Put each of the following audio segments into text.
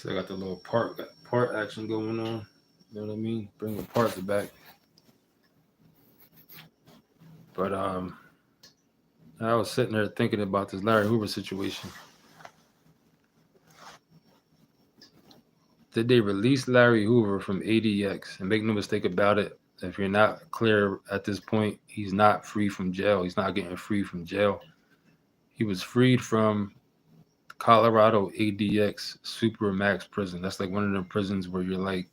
So I got the little part action going on. You know what I mean? Bring the parts back. But I was sitting there thinking about this Larry Hoover situation. Did they release Larry Hoover from ADX? And make no mistake about it, if you're not clear at this point, he's not free from jail. He's not getting free from jail. He was freed from Colorado ADX Super Max prison. That's like one of them prisons where you're like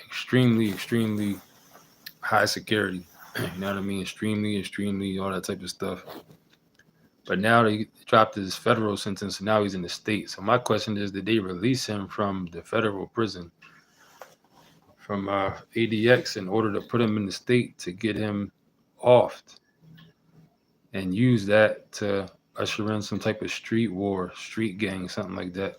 extremely, extremely high security. You know what I mean? Extremely, extremely, all that type of stuff. But now they dropped his federal sentence, and now he's in the state. So my question is, did they release him from the federal prison, from ADX, in order to put him in the state to get him off and use that to usher in some type of street war, street gang, something like that?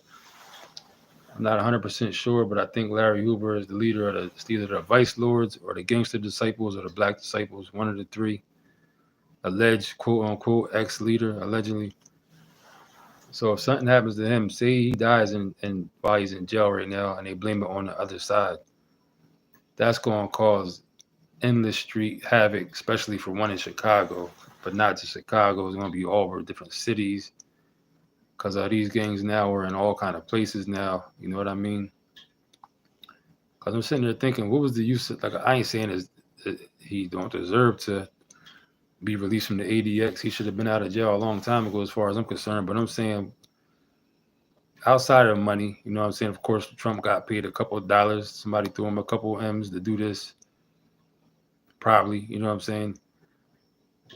I'm not 100% sure, but I think Larry Hoover is the leader of it's either the Vice Lords or the Gangster Disciples or the Black Disciples, one of the three. Alleged, quote unquote, ex leader, allegedly. So if something happens to him, say he dies and while he's in jail right now, and they blame it on the other side, that's going to cause endless street havoc, especially for one in Chicago, but not just Chicago. It's going to be all over different cities because these gangs now are in all kind of places now. You know what I mean? Because I'm sitting there thinking, what was the use of, like, I ain't saying he don't deserve to be released from the ADX. He should have been out of jail a long time ago as far as I'm concerned. But I'm saying outside of money, you know what I'm saying? Of course, Trump got paid a couple of dollars. Somebody threw him a couple of M's to do this. Probably, you know what I'm saying?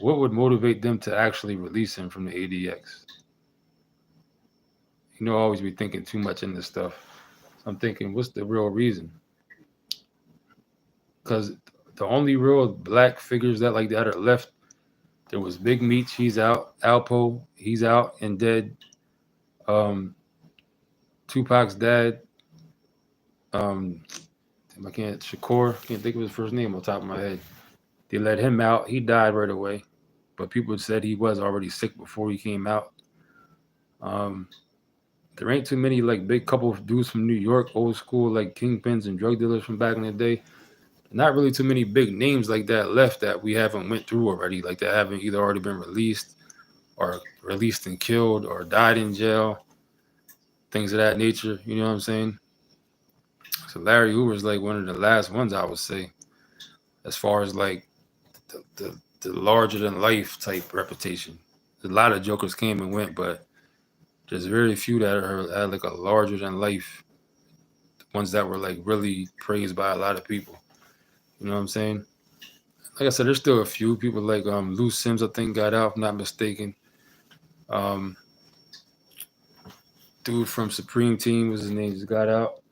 What would motivate them to actually release him from the ADX? You know, I always be thinking too much in this stuff. I'm thinking, what's the real reason? Because the only real black figures that like that are left, there was Big Meech, he's out. Alpo, he's out and dead. Um, Tupac's dad, um, Shakur, can't think of his first name on top of my head. They let him out. He died right away, but people said he was already sick before he came out. Um, there ain't too many like big couple of dudes from New York, old school like kingpins and drug dealers from back in the day. Not really too many big names like that left that we haven't went through already, like that haven't either already been released or released and killed or died in jail, things of that nature. You know what I'm saying? So Larry Hoover's like one of the last ones I would say, as far as like the larger than life type reputation. A lot of jokers came and went, but there's very few that are had like a larger than life, ones that were like really praised by a lot of people. You know what I'm saying? Like I said, there's still a few people like Lou Sims, I think, got out, if I'm not mistaken. Um, dude from Supreme Team, was his name, just got out.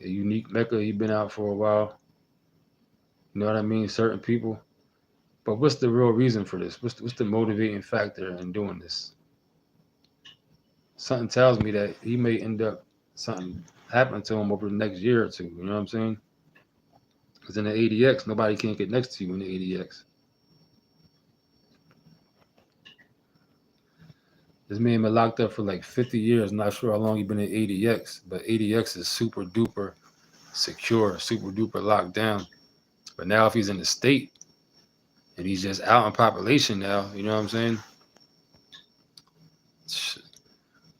A Unique Mecca, he been out for a while. You know what I mean? Certain people. But what's the real reason for this? What's the motivating factor in doing this? Something tells me that he may end up something happen to him over the next year or two. You know what I'm saying? Because in the ADX, nobody can get next to you in the ADX. This man been locked up for like 50 years. I'm not sure how long he been in ADX, but ADX is super duper secure, super duper locked down. But now if he's in the state and he's just out in population now, you know what I'm saying?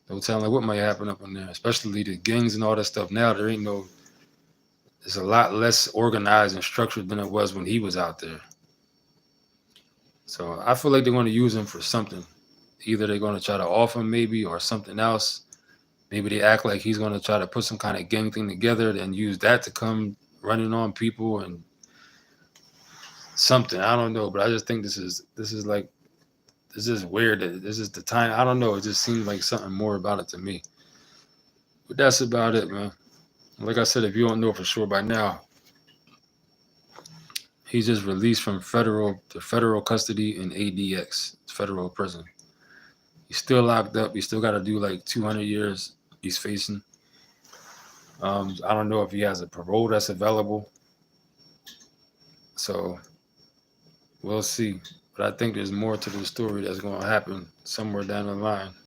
No telling what might happen up in there, especially the gangs and all that stuff. Now there ain't no, it's a lot less organized and structured than it was when he was out there. So I feel like they're going to use him for something. Either they're going to try to off him maybe or something else. Maybe they act like he's going to try to put some kind of gang thing together and use that to come running on people and something. I don't know, but I just think this is like, this is weird. This is the time. I don't know. It just seems like something more about it to me. But that's about it, man. Like I said, if you don't know for sure by now, he's just released from federal custody in ADX, federal prison. He's still locked up. He still got to do like 200 years he's facing. I don't know if he has a parole that's available. So we'll see. But I think there's more to the story that's going to happen somewhere down the line.